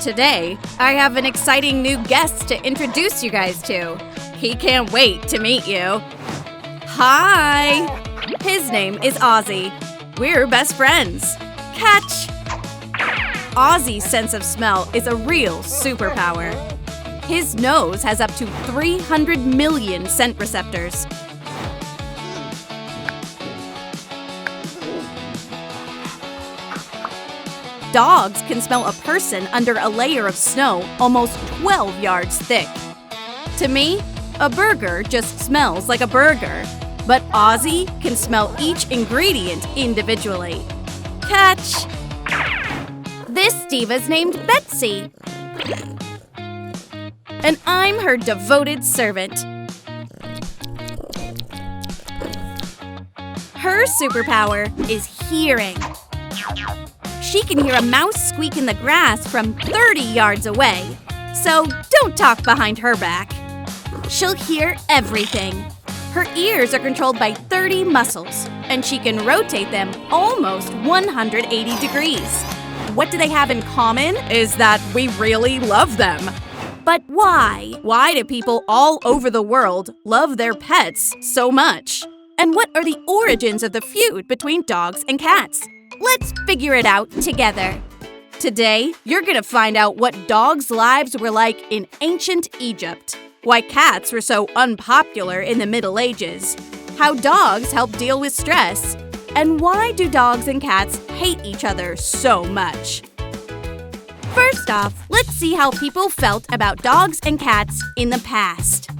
Today, I have an exciting new guest to introduce you guys to. He can't wait to meet you. Hi! His name is Ozzy. We're best friends. Catch! Ozzy's sense of smell is a real superpower. His nose has up to 300 million scent receptors. Dogs can smell a person under a layer of snow almost 12 yards thick. To me, a burger just smells like a burger, but Ozzy can smell each ingredient individually. Catch! This diva's named Betsy, and I'm her devoted servant. Her superpower is hearing. She can hear a mouse squeak in the grass from 30 yards away, so don't talk behind her back. She'll hear everything. Her ears are controlled by 30 muscles, and she can rotate them almost 180 degrees. What do they have in common? Is that we really love them. But why? Why do people all over the world love their pets so much? And what are the origins of the feud between dogs and cats? Let's figure it out together. Today, you're gonna find out what dogs' lives were like in ancient Egypt, why cats were so unpopular in the Middle Ages, how dogs help deal with stress, and why do dogs and cats hate each other so much? First off, let's see how people felt about dogs and cats in the past.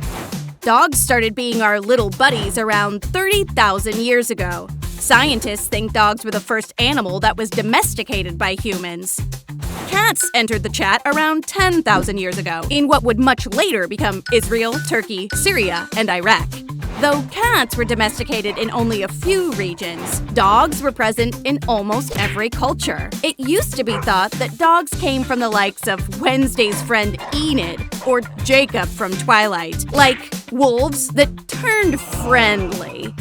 Dogs started being our little buddies around 30,000 years ago. Scientists think dogs were the first animal that was domesticated by humans. Cats entered the chat around 10,000 years ago, in what would much later become Israel, Turkey, Syria, and Iraq. Though cats were domesticated in only a few regions, dogs were present in almost every culture. It used to be thought that dogs came from the likes of Wednesday's friend Enid or Jacob from Twilight, like wolves that turned friendly.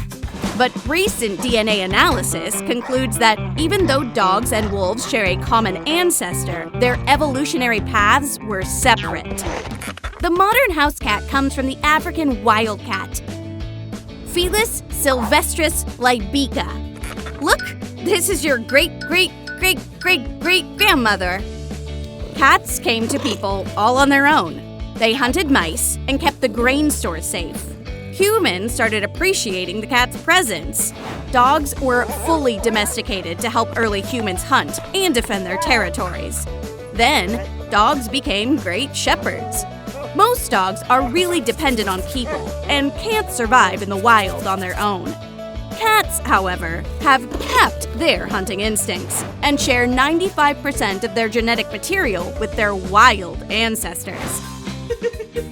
But recent DNA analysis concludes that even though dogs and wolves share a common ancestor, their evolutionary paths were separate. The modern house cat comes from the African wildcat, Felis sylvestris libica. Look, this is your great-great-great-great-great-grandmother. Cats came to people all on their own. They hunted mice and kept the grain store safe. Humans started appreciating the cat's presence. Dogs were fully domesticated to help early humans hunt and defend their territories. Then, dogs became great shepherds. Most dogs are really dependent on people and can't survive in the wild on their own. Cats, however, have kept their hunting instincts and share 95% of their genetic material with their wild ancestors.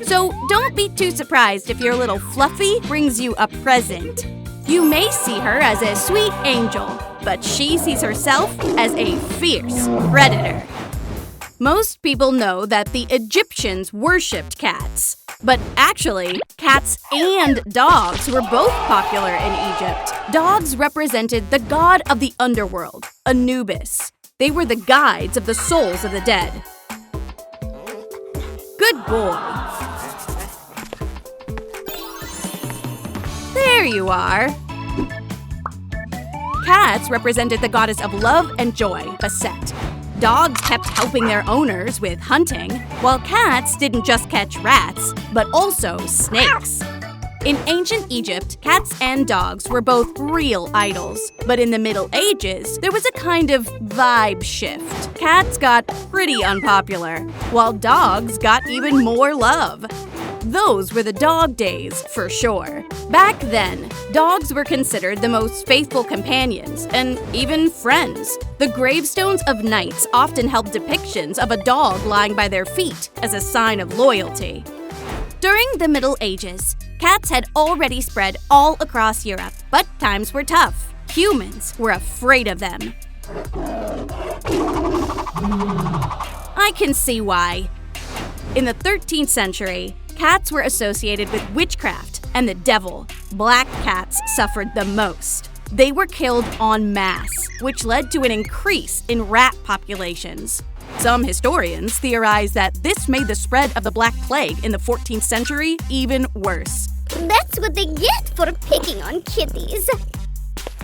So don't be too surprised if your little Fluffy brings you a present. You may see her as a sweet angel, but she sees herself as a fierce predator. Most people know that the Egyptians worshipped cats, but actually, cats and dogs were both popular in Egypt. Dogs represented the god of the underworld, Anubis. They were the guides of the souls of the dead. Good boy. There you are. Cats represented the goddess of love and joy, Bastet. Dogs kept helping their owners with hunting, while cats didn't just catch rats, but also snakes. In ancient Egypt, cats and dogs were both real idols, but in the Middle Ages, there was a kind of vibe shift. Cats got pretty unpopular, while dogs got even more love. Those were the dog days, for sure. Back then, dogs were considered the most faithful companions and even friends. The gravestones of knights often held depictions of a dog lying by their feet as a sign of loyalty. During the Middle Ages, cats had already spread all across Europe, but times were tough. Humans were afraid of them. I can see why. In the 13th century, cats were associated with witchcraft and the devil. Black cats suffered the most. They were killed en masse, which led to an increase in rat populations. Some historians theorize that this made the spread of the Black Plague in the 14th century even worse. That's what they get for picking on kitties.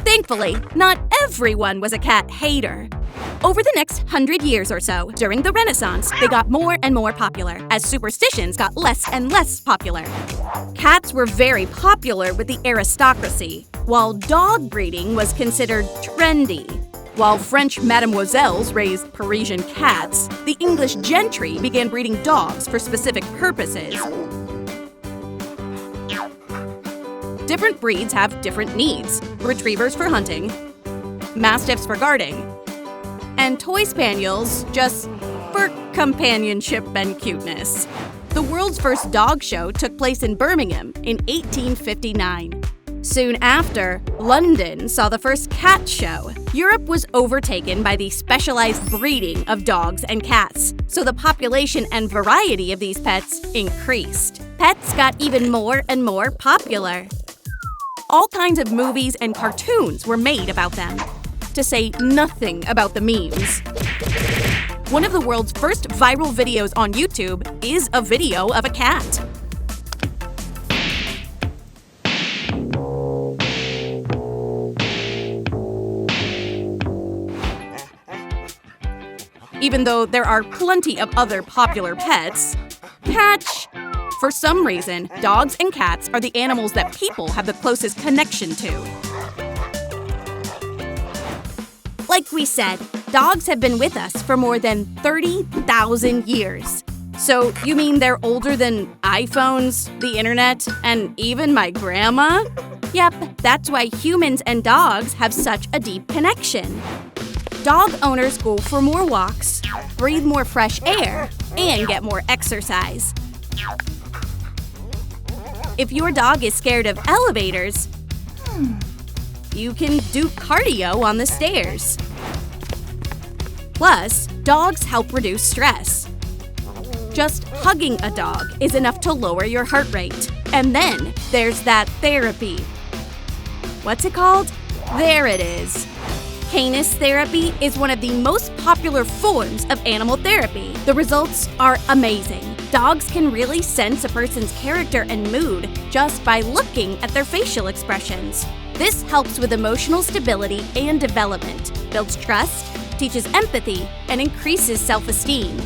Thankfully, not everyone was a cat hater. Over the next 100 years or so, during the Renaissance, they got more and more popular as superstitions got less and less popular. Cats were very popular with the aristocracy, while dog breeding was considered trendy. While French mademoiselles raised Parisian cats, the English gentry began breeding dogs for specific purposes. Different breeds have different needs. Retrievers for hunting, mastiffs for guarding, and toy spaniels just for companionship and cuteness. The world's first dog show took place in Birmingham in 1859. Soon after, London saw the first cat show. Europe was overtaken by the specialized breeding of dogs and cats, so the population and variety of these pets increased. Pets got even more and more popular. All kinds of movies and cartoons were made about them, to say nothing about the memes. One of the world's first viral videos on YouTube is a video of a cat. Even though there are plenty of other popular pets, catch! For some reason, dogs and cats are the animals that people have the closest connection to. Like we said, dogs have been with us for more than 30,000 years. So you mean they're older than iPhones, the internet, and even my grandma? Yep, that's why humans and dogs have such a deep connection. Dog owners go for more walks, breathe more fresh air, and get more exercise. If your dog is scared of elevators, you can do cardio on the stairs. Plus, dogs help reduce stress. Just hugging a dog is enough to lower your heart rate. And then there's that therapy. What's it called? There it is. Canis therapy is one of the most popular forms of animal therapy. The results are amazing. Dogs can really sense a person's character and mood just by looking at their facial expressions. This helps with emotional stability and development, builds trust, teaches empathy, and increases self-esteem.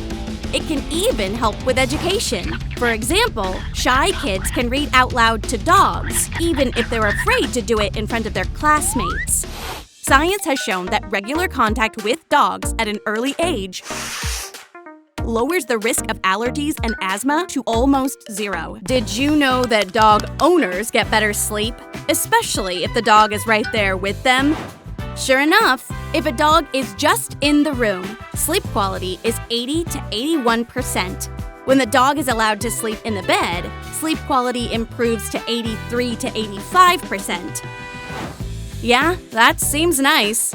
It can even help with education. For example, shy kids can read out loud to dogs, even if they're afraid to do it in front of their classmates. Science has shown that regular contact with dogs at an early age lowers the risk of allergies and asthma to almost zero. Did you know that dog owners get better sleep, especially if the dog is right there with them? Sure enough, if a dog is just in the room, sleep quality is 80 to 81%. When the dog is allowed to sleep in the bed, sleep quality improves to 83 to 85%. Yeah, that seems nice.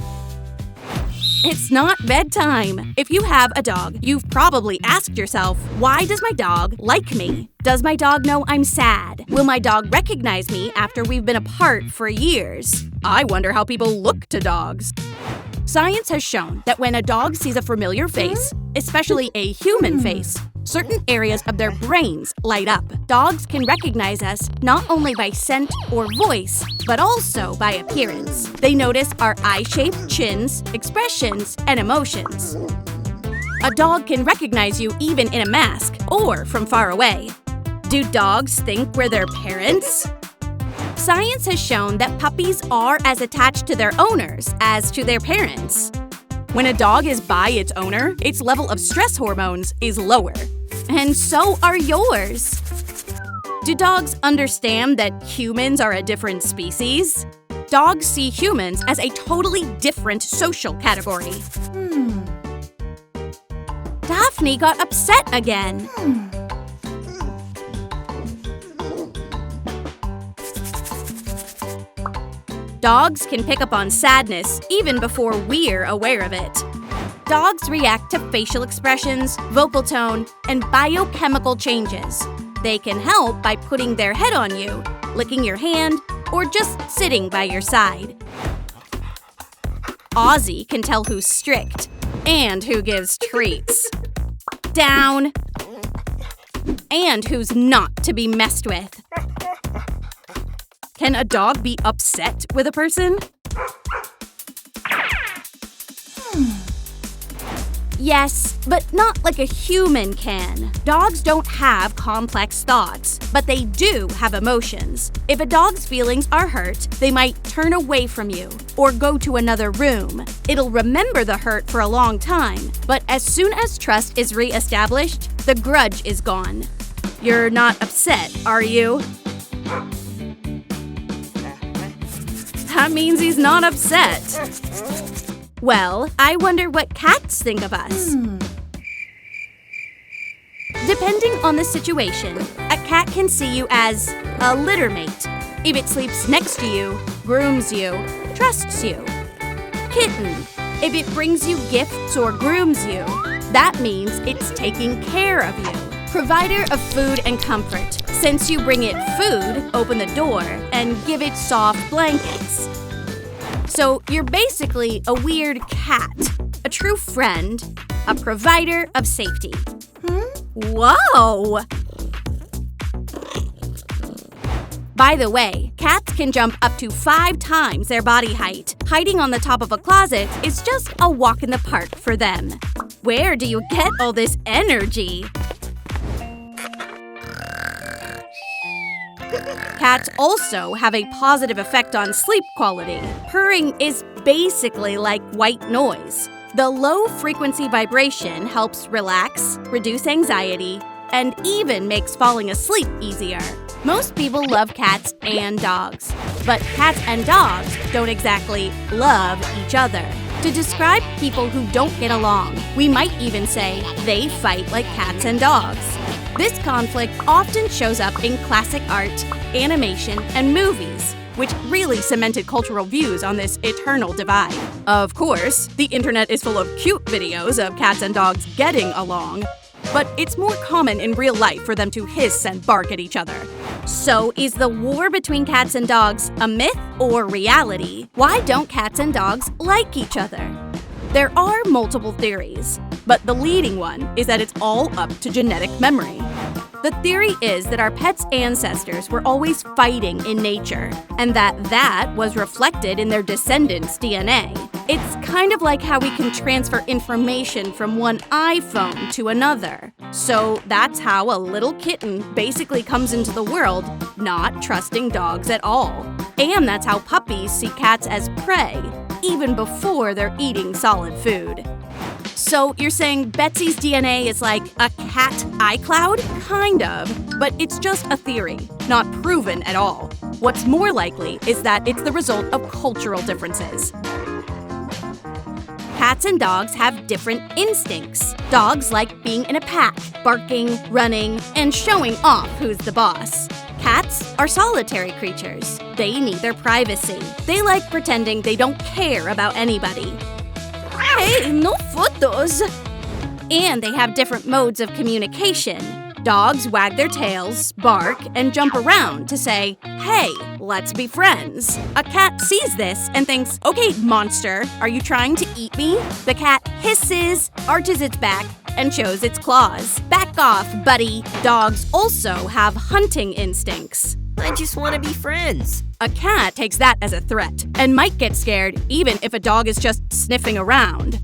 It's not bedtime. If you have a dog, you've probably asked yourself, why does my dog like me? Does my dog know I'm sad? Will my dog recognize me after we've been apart for years? I wonder how people look to dogs. Science has shown that when a dog sees a familiar face, especially a human face, certain areas of their brains light up. Dogs can recognize us not only by scent or voice, but also by appearance. They notice our eye shape, chins, expressions, and emotions. A dog can recognize you even in a mask or from far away. Do dogs think we're their parents? Science has shown that puppies are as attached to their owners as to their parents. When a dog is by its owner, its level of stress hormones is lower. And so are yours. Do dogs understand that humans are a different species? Dogs see humans as a totally different social category. Daphne got upset again. Dogs can pick up on sadness even before we're aware of it. Dogs react to facial expressions, vocal tone, and biochemical changes. They can help by putting their head on you, licking your hand, or just sitting by your side. Ozzy can tell who's strict, And who gives treats. Down. And who's not to be messed with. Can a dog be upset with a person? Yes, but not like a human can. Dogs don't have complex thoughts, but they do have emotions. If a dog's feelings are hurt, they might turn away from you or go to another room. It'll remember the hurt for a long time, but as soon as trust is re-established, the grudge is gone. You're not upset, are you? That means he's not upset. Well, I wonder what cats think of us. Depending on the situation, a cat can see you as a litter mate. If it sleeps next to you, grooms you, trusts you. Kitten. If it brings you gifts or grooms you, that means it's taking care of you. Provider of food and comfort. Since you bring it food, open the door, and give it soft blankets. So you're basically a weird cat, a true friend, a provider of safety. Whoa! By the way, cats can jump up to 5 times their body height. Hiding on the top of a closet is just a walk in the park for them. Where do you get all this energy? Cats also have a positive effect on sleep quality. Purring is basically like white noise. The low-frequency vibration helps relax, reduce anxiety, and even makes falling asleep easier. Most people love cats and dogs, but cats and dogs don't exactly love each other. To describe people who don't get along, we might even say they fight like cats and dogs. This conflict often shows up in classic art, animation, and movies, which really cemented cultural views on this eternal divide. Of course, the internet is full of cute videos of cats and dogs getting along, but it's more common in real life for them to hiss and bark at each other. So, is the war between cats and dogs a myth or reality? Why don't cats and dogs like each other? There are multiple theories, but the leading one is that it's all up to genetic memory. The theory is that our pets' ancestors were always fighting in nature, and that was reflected in their descendants' DNA. It's kind of like how we can transfer information from one iPhone to another. So that's how a little kitten basically comes into the world not trusting dogs at all. And that's how puppies see cats as prey, even before they're eating solid food. So you're saying Betsy's DNA is like a cat iCloud? Kind of, but it's just a theory, not proven at all. What's more likely is that it's the result of cultural differences. Cats and dogs have different instincts. Dogs like being in a pack, barking, running, and showing off who's the boss. Cats are solitary creatures. They need their privacy. They like pretending they don't care about anybody. Hey, no photos! And they have different modes of communication. Dogs wag their tails, bark, and jump around to say, hey, let's be friends. A cat sees this and thinks, okay, monster, are you trying to eat me? The cat hisses, arches its back, and shows its claws. Back off, buddy. Dogs also have hunting instincts. I just want to be friends. A cat takes that as a threat and might get scared even if a dog is just sniffing around.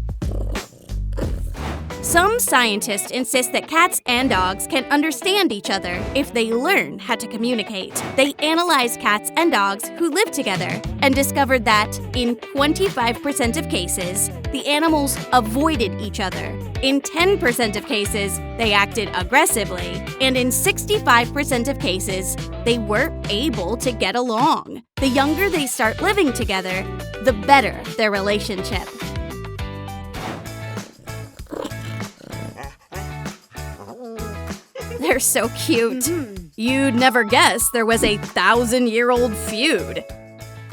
Some scientists insist that cats and dogs can understand each other if they learn how to communicate. They analyzed cats and dogs who live together and discovered that in 25% of cases, the animals avoided each other. In 10% of cases, they acted aggressively, and in 65% of cases, they were able to get along. The younger they start living together, the better their relationship. They're so cute. You'd never guess there was a 1,000-year-old feud.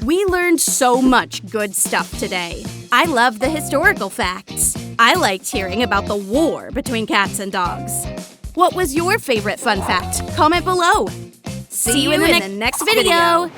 We learned so much good stuff today. I love the historical facts. I liked hearing about the war between cats and dogs. What was your favorite fun fact? Comment below. See you in the next video.